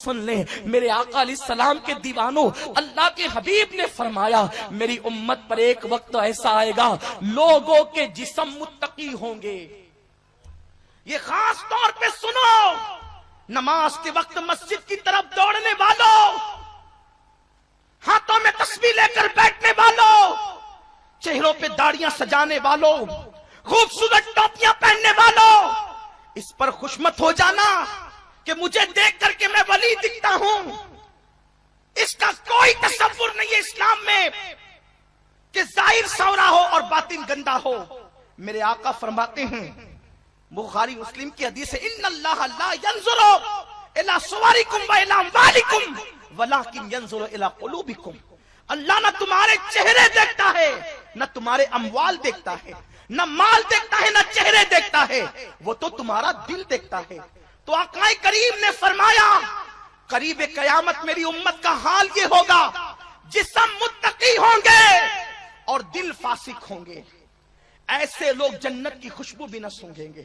سن لیں میرے آقا علیہ السلام کے دیوانوں، اللہ کے حبیب نے فرمایا میری امت پر ایک وقت ایسا آئے گا لوگوں کے جسم متقی ہوں گے۔ یہ خاص طور پہ سنو، نماز کے وقت مسجد کی طرف دوڑنے والوں، ہاتھوں میں تسبیح لے کر بیٹھنے والوں، چہروں پہ داڑیاں سجانے والوں، خوبصورت ٹوپیاں پہننے والوں، اس پر خوش مت ہو جانا کہ مجھے دیکھ کر کے میں ولی دکھتا ہوں۔ اس کا کوئی تصور نہیں ہے اسلام میں کہ ظاہر سورا ہو اور باطن گندا ہو۔ میرے آقا فرماتے ہیں، بخاری مسلم کی حدیث ہے، ان اللہ لا ينظر الى صورکم والى اموالکم ولکن ينظر الى قلوبکم۔ اللہ نہ تمہارے چہرے دیکھتا ہے، نہ تمہارے اموال دیکھتا ہے، نہ مال دیکھتا ہے، نہ چہرے دیکھتا ہے، وہ تو تمہارا دل دیکھتا ہے۔ تو آقا کریم نے فرمایا قریب قیامت میری امت کا حال یہ ہوگا، جسم متقی ہوں گے اور دل فاسق ہوں گے، ایسے لوگ جنت کی خوشبو بھی نہ سونگیں گے۔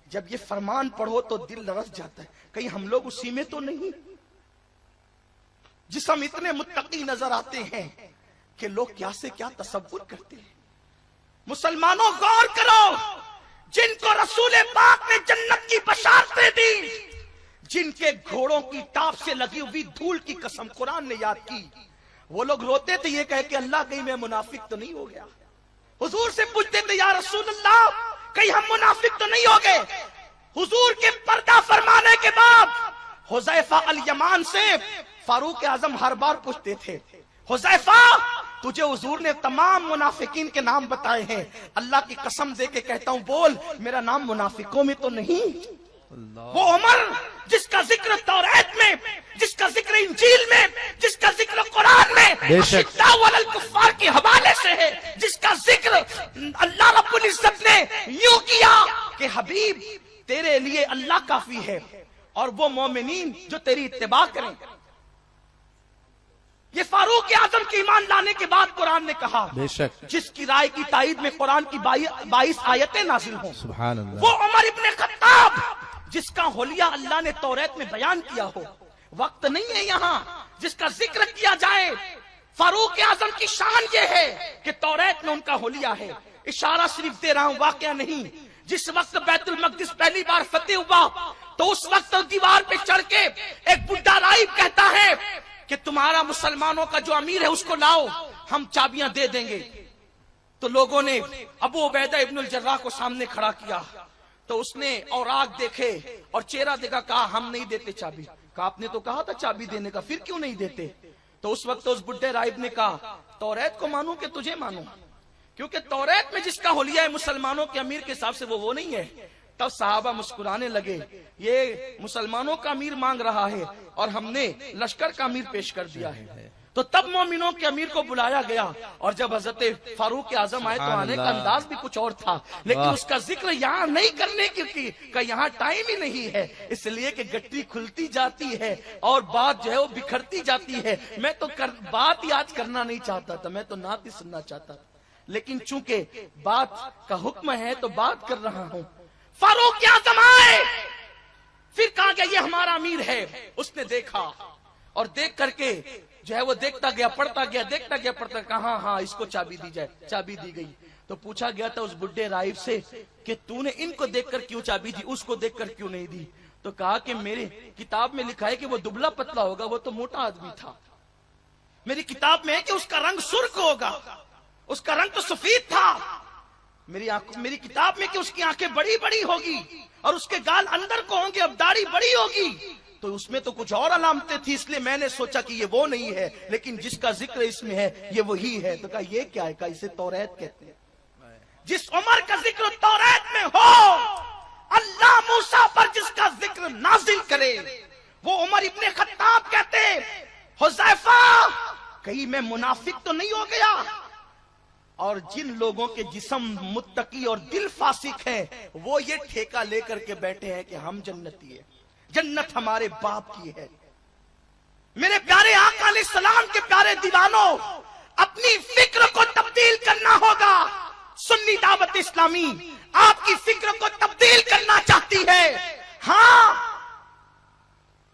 جب یہ فرمان پڑھو تو دل لرز جاتا ہے، کہیں ہم لوگ اسی میں تو نہیں؟ جسم اتنے متقی نظر آتے ہیں کہ لوگ کیا سے کیا تصور کرتے ہیں۔ مسلمانوں غور کرو، جن کو رسول پاک نے جنت کی بشارتیں دی، جن کے گھوڑوں کی ٹاپ سے لگی ہوئی دھول کی قسم قرآن نے یاد کی، وہ لوگ روتے تھے یہ کہہ کہ اللہ کہیں میں منافق تو نہیں ہو گیا۔ حضور سے پوچھتے تھے یا رسول اللہ کہیں ہم منافق تو نہیں ہو گئے۔ حضور کے پردہ فرمانے کے بعد حذیفہ الیمان سے فاروق اعظم ہر بار پوچھتے تھے، حذیفہ تجھے حضور نے تمام منافقین کے نام بتائے ہیں، اللہ کی قسم دے کے کہتا ہوں بول میرا نام منافقوں میں تو نہیں۔ وہ عمر جس کا ذکر توریت میں، جس کا ذکر انجیل میں، جس کا ذکر قرآن میں اشداء علی الکفار کے حوالے سے ہے، جس کا ذکر اللہ رب العزت نے یوں کیا کہ حبیب تیرے لیے اللہ کافی ہے اور وہ مومنین جو تیری اتباع کریں۔ یہ فاروق اعظم کے ایمان لانے کے بعد قرآن نے کہا جس کی رائے کی تائید میں قرآن کی 22 آیتیں نازل ہوں، سبحان اللہ۔ وہ عمر ابن خطاب جس کا حلیہ اللہ نے توریت میں بیان کیا ہو، وقت نہیں ہے یہاں جس کا ذکر کیا جائے۔ فاروق اعظم کی شان یہ ہے کہ توریت میں ان کا حلیہ ہے۔ اشارہ صرف دے رہا ہوں، واقعہ نہیں۔ جس وقت بیت المقدس پہلی بار فتح ہوا تو اس وقت دیوار پہ چڑھ کے ایک بڈھا راہب کہتا ہے کہ تمہارا مسلمانوں کا جو امیر ہے اس کو لاؤ، ہم چابیاں دے دیں گے۔ تو لوگوں نے ابو عبیدہ ابن الجراح کو سامنے کھڑا کیا تو اس نے اوراق دیکھے اور چہرہ دیکھا، کہا ہم نہیں دیتے چابی۔ کہا آپ نے تو کہا تھا چابی دینے کا، پھر کیوں نہیں دیتے؟ تو اس وقت اس بڈھے راہب نے کہا توریت کو مانوں کہ تجھے مانوں، کیونکہ توریت میں جس کا حلیہ ہے مسلمانوں کے امیر کے حساب سے وہ نہیں ہے۔ تب صحابہ مسکرانے لگے، یہ مسلمانوں کا امیر مانگ رہا ہے اور ہم نے لشکر کا امیر پیش کر دیا ہے۔ تو تب مومنوں کے امیر کو بلایا گیا، اور جب حضرت فاروق اعظم آئے تو آنے کا انداز بھی کچھ اور تھا، لیکن اس کا ذکر یہاں نہیں کرنے کی کہ یہاں ٹائم ہی نہیں ہے، اس لیے کہ گٹی کھلتی جاتی ہے اور بات جو ہے وہ بکھرتی جاتی ہے۔ میں تو بات ہی آج کرنا نہیں چاہتا تھا، میں تو نعت ہی سننا چاہتا تھا، لیکن چونکہ بات کا حکم ہے تو بات کر رہا ہوں۔ فاروق اعظم آئے، پھر کہا کہ یہ ہمارا امیر ہے۔ اس نے دیکھا اور دیکھ کر کے جو ہے وہ دیکھتا گیا، پڑھتا گیا، دیکھتا گیا، پڑھتا گیا، کہا ہاں اس کو چابی دی جائے۔ چابی دی گئی تو پوچھا گیا تھا اس بڈھے راہب سے کہ تو نے ان کو دیکھ کر کیوں چابی دی، اس کو دیکھ کر کیوں نہیں دی؟ تو کہا کہ میری کتاب میں لکھا ہے کہ وہ دبلا پتلا ہوگا، وہ تو موٹا آدمی تھا۔ میری کتاب میں ہے کہ اس کا رنگ سرخ ہوگا، اس کا رنگ تو سفید تھا۔ میری کتاب میں کہ اس کی آنکھیں بڑی بڑی ہوگی اور اس کے گال اندر کو ہوں گے، اب داڑھی بڑی ہوگی۔ تو اس میں تو کچھ اور علامتیں تھی، اس لیے میں نے سوچا کہ یہ وہ نہیں ہے، لیکن جس کا ذکر اس میں ہے یہ وہی ہے۔ تو کہا یہ کیا ہے؟ کہا اسے توریت کہتے ہیں۔ جس عمر کا ذکر توریت میں ہو، اللہ موسیٰ پر جس کا ذکر نازل کرے، وہ عمر ابن خطاب کہتے حذیفہ کہیں میں منافق تو نہیں ہو گیا؟ اور جن لوگوں کے جسم متقی اور دل فاسق ہیں وہ یہ ٹھیکہ لے کر کے بیٹھے ہیں کہ ہم جنتی ہیں، جنت ہمارے باپ کی ہے۔ میرے پیارے آقا علیہ السلام کے پیارے دیوانوں، اپنی فکر کو تبدیل کرنا ہوگا۔ سنی دعوت اسلامی آپ کی فکر کو تبدیل کرنا چاہتی ہے۔ ہاں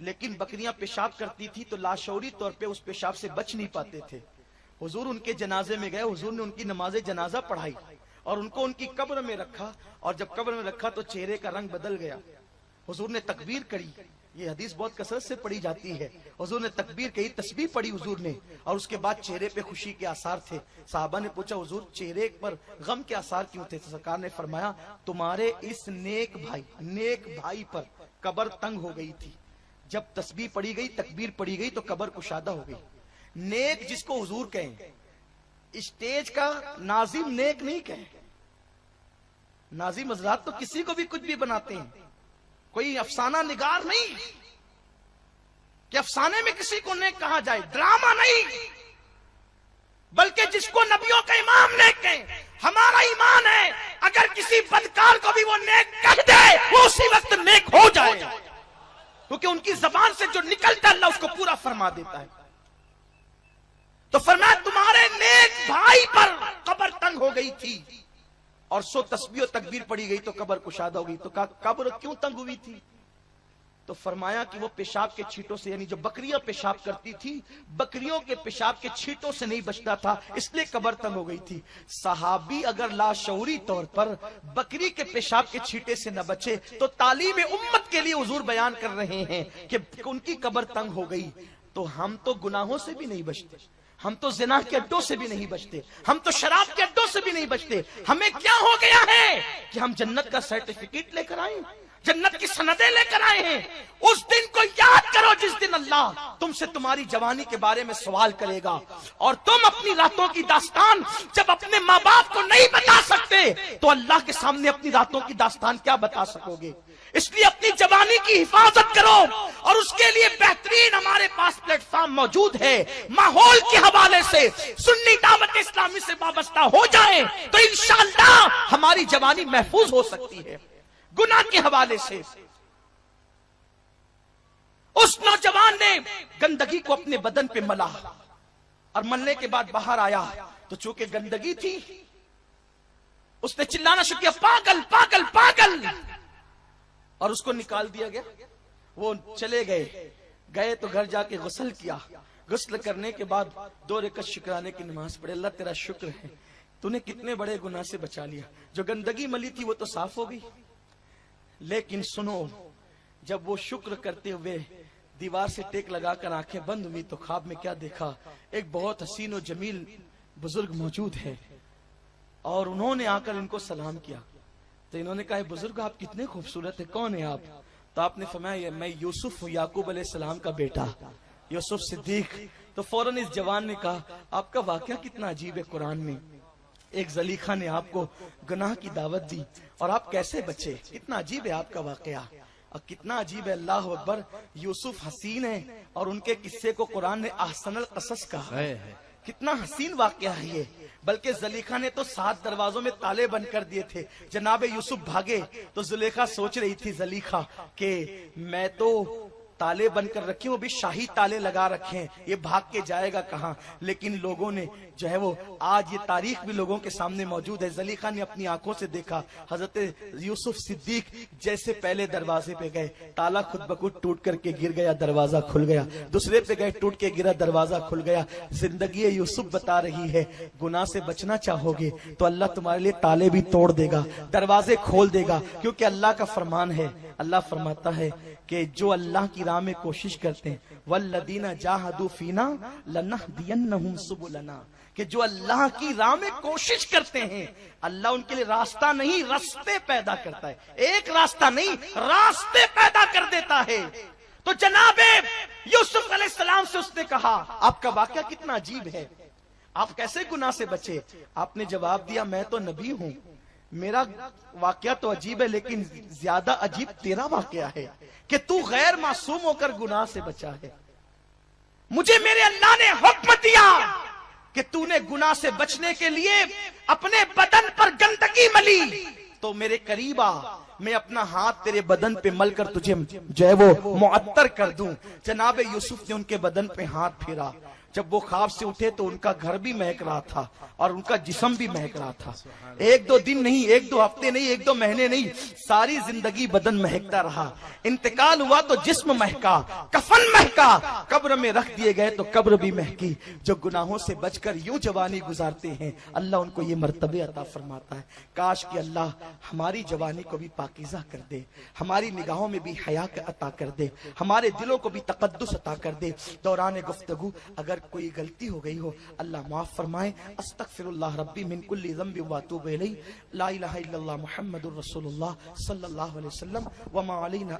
لیکن بکریاں پیشاب کرتی تھی تو لاشعوری طور پہ اس پیشاب سے بچ نہیں پاتے تھے. حضور ان کے جنازے میں گئے, حضور نے ان کی نماز جنازہ پڑھائی اور ان کو ان کی قبر میں رکھا, اور جب قبر میں رکھا تو چہرے کا رنگ بدل گیا. حضور نے تکبیر کری, یہ حدیث بہت کثرت سے پڑھی جاتی ہے. حضور نے تکبیر کہی, تسبیح پڑھی حضور نے, اور اس کے بعد چہرے پہ خوشی کے آثار تھے. صحابہ نے پوچھا حضور چہرے پر غم کے آثار کیوں تھے؟ سرکار نے فرمایا تمہارے اس نیک بھائی پر قبر تنگ ہو گئی تھی. جب تسبیح پڑھی گئی, تکبیر پڑھی گئی تو قبر کشادہ ہو گئی. نیک جس کو حضور کہیں, اسٹیج کا ناظم نیک نہیں کہیں. ناظم حضرات تو کسی کو بھی کچھ بھی بناتے ہیں, کوئی افسانہ نگار نہیں کہ افسانے میں کسی کو نیک کہا جائے, ڈرامہ نہیں, بلکہ جس کو نبیوں کا امام نیک کہیں. ہمارا ایمان ہے اگر کسی بدکار کو بھی وہ نیک کہہ دے وہ اسی وقت نیک ہو جائے, کیونکہ ان کی زبان سے جو نکلتا ہے اللہ اس کو پورا فرما دیتا ہے. تو فرمایا تمہارے نیک بھائی پر قبر تنگ ہو گئی تھی اور سو تسبیح و تکبیر پڑی گئی تو قبر کشادہ ہو گئی. تو کہا قبر کیوں تنگ ہوئی تھی؟ تو فرمایا کہ وہ پیشاب کے چھینٹوں سے, یعنی جو بکریاں پیشاب کرتی تھی بکریوں کے پیشاب کے چھینٹوں سے نہیں بچتا تھا, اس لیے قبر تنگ ہو گئی تھی. صحابی اگر لاشعوری طور پر بکری کے پیشاب کے چھینٹے سے نہ بچے تو تعلیم امت کے لیے حضور بیان کر رہے ہیں کہ ان کی قبر تنگ ہو گئی. تو ہم تو گناہوں سے بھی نہیں بچتے, ہم تو زنا کے اڈوں سے بھی نہیں بچتے, ہم تو شراب کے اڈوں سے بھی نہیں بچتے. ہمیں کیا ہو گیا ہے کہ ہم جنت کا سرٹیفکیٹ لے کر آئے, جنت کی سندیں لے کر آئے ہیں. اس دن کو یاد کرو جس دن اللہ تم سے تمہاری جوانی کے بارے میں سوال کرے گا, اور تم اپنی راتوں کی داستان جب اپنے ماں باپ کو نہیں بتا سکتے تو اللہ کے سامنے اپنی راتوں کی داستان کیا بتا سکو گے. اس لیے اپنی جوانی کی حفاظت کرو, اور اس کے لیے بہترین ہمارے پاس پلیٹ فارم موجود ہے. ماحول کے حوالے سے سنی دعوت اسلامی سے وابستہ ہو جائیں تو انشاءاللہ ہماری جوانی محفوظ ہو سکتی ہے. گناہ کے حوالے سے اس نوجوان نے گندگی کو اپنے بدن پہ ملا, اور ملنے کے بعد باہر آیا تو چونکہ گندگی تھی اس نے چلانا شروع کیا, پاگل پاگل پاگل, اور اس کو نکال دیا گیا. وہ چلے گئے تو گھر جا کے غسل کیا. غسل کرنے کے بعد 2 رکعت شکرانے کی نماز پڑھے. اللہ تیرا شکر ہے تو نے کتنے بڑے گناہ سے بچا لیا. جو گندگی ملی تھی وہ تو صاف ہو گئی, لیکن سنو جب وہ شکر کرتے ہوئے دیوار سے ٹیک لگا کر آنکھیں بند ہوئی تو خواب میں کیا دیکھا, ایک بہت حسین و جمیل بزرگ موجود ہے, اور انہوں نے آ کر ان کو سلام کیا. تو انہوں نے کہا بزرگ آپ کتنے خوبصورت ہیں, کون ہیں آپ؟ تو آپ نے فرمایا میں یوسف ہوں, یعقوب علیہ السلام کا بیٹا یوسف صدیق. تو فوراً اس جوان نے کہا آپ کا واقعہ کتنا عجیب ہے, قرآن میں ایک زلیخا نے آپ کو گناہ کی دعوت دی اور آپ کیسے بچے, کتنا عجیب ہے آپ کا واقعہ, اور کتنا عجیب ہے. اللہ اکبر, یوسف حسین ہے اور ان کے قصے کو قرآن نے احسن القصص کہا. کتنا حسین واقعہ ہے یہ. بلکہ زلیخا نے تو 7 دروازوں میں تالے بند کر دیے تھے. جناب یوسف بھاگے تو زلیخا سوچ رہی تھی زلیخا کہ میں تو تالے بند کر رکھے, وہ بھی شاہی تالے لگا رکھے ہیں, یہ بھاگ کے جائے گا کہاں. لیکن لوگوں نے جو ہے وہ آج یہ تاریخ بھی لوگوں کے سامنے موجود ہے. زلیخا نے اپنی آنکھوں سے دیکھا حضرت یوسف صدیق جیسے پہلے دروازے پہ گئے, تالا خود بخود ٹوٹ کر کے گر گیا, دروازہ کھل گیا. دوسرے پہ گئے, ٹوٹ کے گرا, دروازہ کھل گیا. زندگی یوسف بتا رہی ہے گناہ سے بچنا چاہو گے تو اللہ تمہارے لیے تالے بھی توڑ دے گا, دروازے کھول دے گا, کیونکہ اللہ کا فرمان ہے. اللہ فرماتا ہے کہ جو اللہ کی راہ میں کوشش کرتے ہیں والذین جاہدوا فینا لنہدینہم سبلنا, کہ جو اللہ کی راہ میں کوشش کرتے ہیں اللہ ان کے لیے راستہ نہیں راستے پیدا کرتا ہے. ایک راستہ نہیں راستے پیدا کر دیتا ہے. تو جناب یوسف علیہ السلام سے اس نے کہا آپ کا واقعہ کتنا عجیب ہے, آپ کیسے گناہ سے بچے؟ آپ نے جواب دیا میں تو نبی ہوں, میرا واقعہ تو عجیب ہے لیکن زیادہ عجیب تیرا واقعہ ہے کہ تو غیر معصوم ہو کر گناہ سے بچا ہے. مجھے میرے اللہ نے حکم دیا کہ تو نے گناہ سے بچنے کے لیے اپنے بدن پر گندگی ملی تو میرے قریب آ, میں اپنا ہاتھ تیرے بدن پہ مل کر تجھے جو ہے وہ معطر کر دوں. جناب یوسف نے ان کے بدن پہ ہاتھ پھیرا, جب وہ خواب سے اٹھے تو ان کا گھر بھی مہک رہا تھا اور ان کا جسم بھی مہک رہا تھا. ایک دو دن نہیں، ایک دو ہفتے نہیں، ایک دو مہینے نہیں، ساری زندگی بدن مہکتا رہا. انتقال ہوا تو جسم مہکا، کفن مہکا، قبر میں رکھ دیے گئے تو قبر بھی مہکی. جو گناہوں سے بچ کر یوں جوانی گزارتے ہیں اللہ ان کو یہ مرتبے عطا فرماتا ہے. کاش کہ اللہ ہماری جوانی کو بھی پاکیزہ کر دے، ہماری نگاہوں میں بھی حیا عطا کر دے، ہمارے دلوں کو بھی تقدس عطا کر دے. دوران گفتگو اگر کوئی غلطی ہو گئی ہو اللہ معاف فرمائے. استغفر اللہ ربی من کل ذنب واتوب الیہ. لا الہ الا اللہ محمد الرسول اللہ صلی اللہ علیہ وسلم. وما علینا